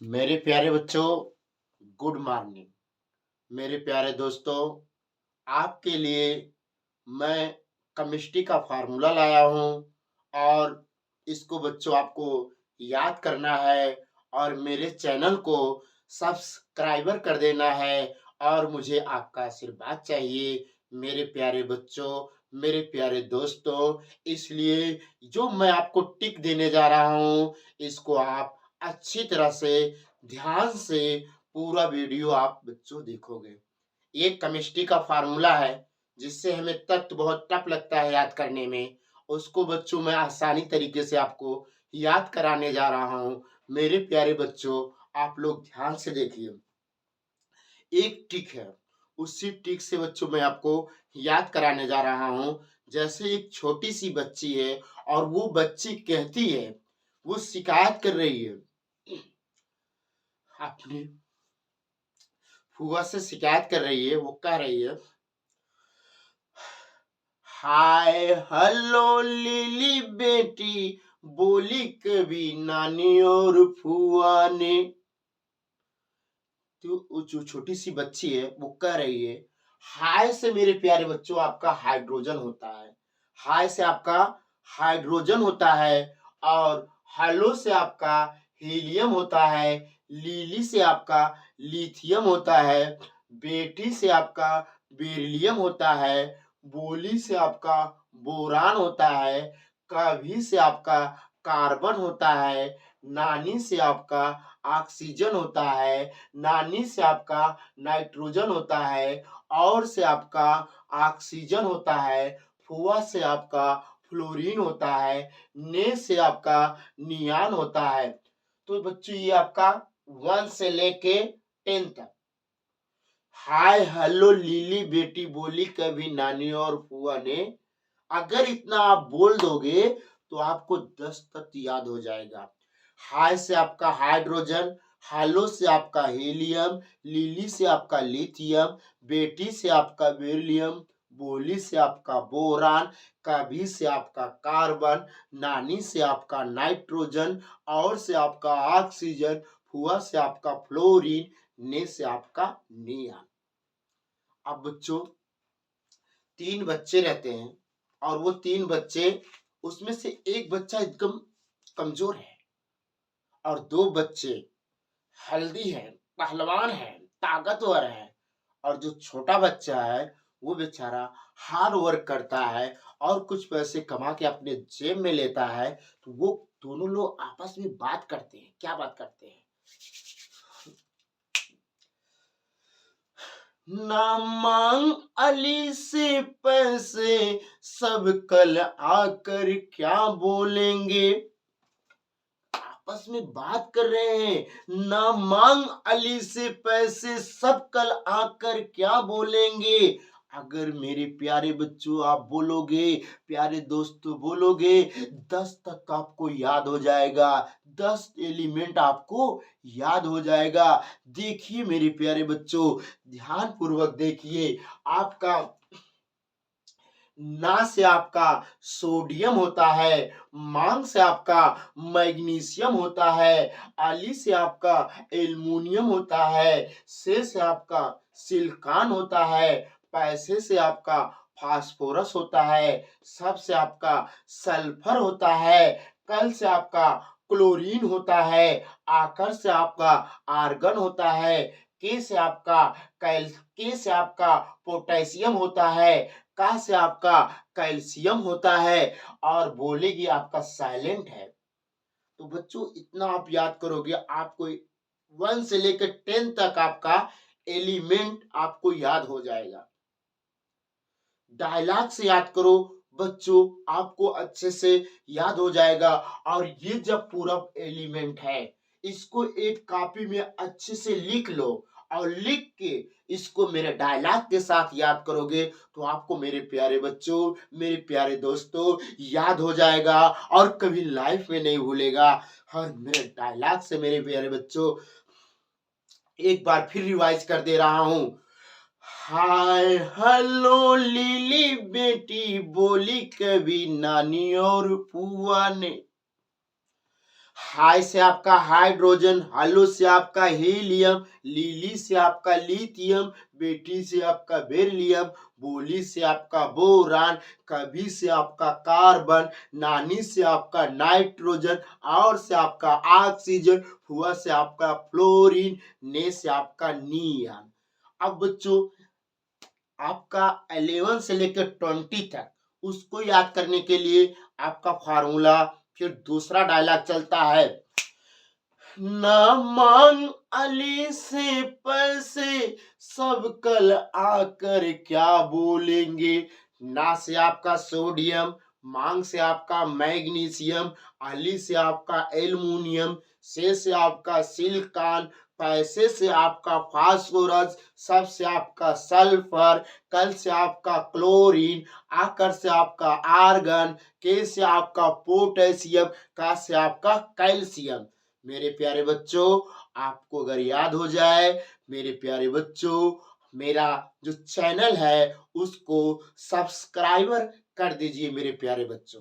मेरे प्यारे बच्चों, गुड मॉर्निंग। मेरे प्यारे दोस्तों, आपके लिए मैं केमिस्ट्री का फार्मूला लाया हूँ और इसको बच्चों आपको याद करना है और मेरे चैनल को सब्सक्राइबर कर देना है और मुझे आपका आशीर्वाद चाहिए मेरे प्यारे बच्चों, मेरे प्यारे दोस्तों। इसलिए जो मैं आपको टिक देने जा रहा हूँ, इसको आप अच्छी तरह से ध्यान से पूरा वीडियो आप बच्चों देखोगे। ये केमिस्ट्री का फार्मूला है जिससे हमें तत्व बहुत टफ लगता है याद करने में, उसको बच्चों मैं आसानी तरीके से आपको याद कराने जा रहा हूँ। मेरे प्यारे बच्चों, आप लोग ध्यान से देखिए। एक ट्रिक है, उसी ट्रिक से बच्चों मैं आपको याद कराने जा रहा हूँ। जैसे एक छोटी सी बच्ची है और वो बच्ची कहती है, वो शिकायत कर रही है, अपनी फुआ से शिकायत कर रही है। वो कह रही है, हाय हेलो लिली बेटी, बोली कभी नानी और फुआ ने। तो वो जो छोटी सी बच्ची है वो कह रही है, हाय से मेरे प्यारे बच्चों आपका हाइड्रोजन होता है, हाय से आपका हाइड्रोजन होता है, और हेलो से आपका हीलियम होता है, लिली से आपका लिथियम होता है, बेटी से आपका बेरिलियम होता है, बोली से आपका बोरान होता है, कभी से आपका कार्बन होता है, नानी से आपका ऑक्सीजन होता है, नानी से आपका नाइट्रोजन होता है, और से आपका ऑक्सीजन होता है, फुआ से आपका फ्लोरीन होता है, ने से आपका नियान होता है। तो बच्चों ये आपका 1 से लेके 10 तक। हाय हेलो लिली बेटी, बोली कभी नानी और फुआ ने। अगर इतना आप बोल दोगे तो आपको 10 तक याद हो जाएगा। हाय से आपका हाइड्रोजन, हेलो से आपका हीलियम, लिली से आपका लिथियम, बेटी से आपका बेरिलियम, बोली से आपका बोरान, कभी से आपका कार्बन, नानी से आपका नाइट्रोजन, और से आपका ऑक्सीजन, फुआ से आपका फ्लोरीन, ने से आपका नियॉन। अब बच्चों 3 बच्चे रहते हैं और वो 3 बच्चे, उसमें से एक बच्चा एकदम कमजोर है और 2 बच्चे हेल्दी है, पहलवान है, ताकतवर है, और जो छोटा बच्चा है वो बेचारा हार्ड वर्क करता है और कुछ पैसे कमा के अपने जेब में लेता है। तो वो दोनों लोग आपस में बात करते हैं। क्या बात करते हैं? ना मांग अली से पैसे, सब कल आकर क्या बोलेंगे। आपस में बात कर रहे हैं, ना मांग अली से पैसे, सब कल आकर क्या बोलेंगे। अगर मेरे प्यारे बच्चों आप बोलोगे, प्यारे दोस्तों बोलोगे, 10 तक आपको याद हो जाएगा, 10 एलिमेंट आपको याद हो जाएगा। देखिए मेरे प्यारे बच्चों, ध्यान पूर्वक देखिए। आपका ना से आपका सोडियम होता है, मांग से आपका मैग्नीशियम होता है, अली से आपका एल्युमिनियम होता है, से आपका सिलिकॉन होता है, पैसे से आपका फास्फोरस होता है, सब से आपका सल्फर होता है, कल से आपका क्लोरीन होता है, आकर से आपका आर्गन होता है, के से आपका पोटेशियम होता है, का से आपका कैल्शियम होता है, और बोलेगी आपका साइलेंट है। तो बच्चों इतना आप याद करोगे, आपको 1 से लेकर 10 तक आपका एलिमेंट आपको याद हो जाएगा। डायलॉग से याद करो बच्चों, आपको अच्छे से याद हो जाएगा। और ये जब पूरा एलिमेंट है, इसको एक कॉपी में अच्छे से लिख लो, और लिख के इसको मेरे डायलॉग के साथ याद करोगे तो आपको मेरे प्यारे बच्चों, मेरे प्यारे दोस्तों, याद हो जाएगा और कभी लाइफ में नहीं भूलेगा। और मेरे डायलॉग से मेरे प्यारे बच्चों एक बार फिर रिवाइज कर दे रहा हूं। हाय हेलो लिली बेटी, बोली कभी नानी और फुआ ने। हाई से आपका हाइड्रोजन, हालो से आपका हीलियम, लीली से आपका लिथियम, बेटी से आपका बेरिलियम, बोली से आपका बोरान, कभी से आपका कार्बन, नानी से आपका नाइट्रोजन, और से आपका ऑक्सीजन, हुआ से आपका फ्लोरीन, ने से आपका नियॉन। अब बच्चों आपका 11 से लेकर 20 तक उसको याद करने के लिए आपका फार्मूला फिर दूसरा डायलॉग चलता है। ना मांग अली से पैसे, सब कल आकर क्या बोलेंगे। ना से आपका सोडियम, मांग से आपका मैग्नीशियम, अली से आपका एल्युमिनियम, से आपका सिलिकॉन, पैसे से आपका फास्फोरस, सब से आपका सल्फर, कल से आपका क्लोरीन, आकर से आपका आर्गन, के से आपका पोटेशियम, का से आपका कैल्शियम। मेरे प्यारे बच्चों आपको अगर याद हो जाए, मेरे प्यारे बच्चों मेरा जो चैनल है उसको सब्सक्राइबर कर दीजिए मेरे प्यारे बच्चों।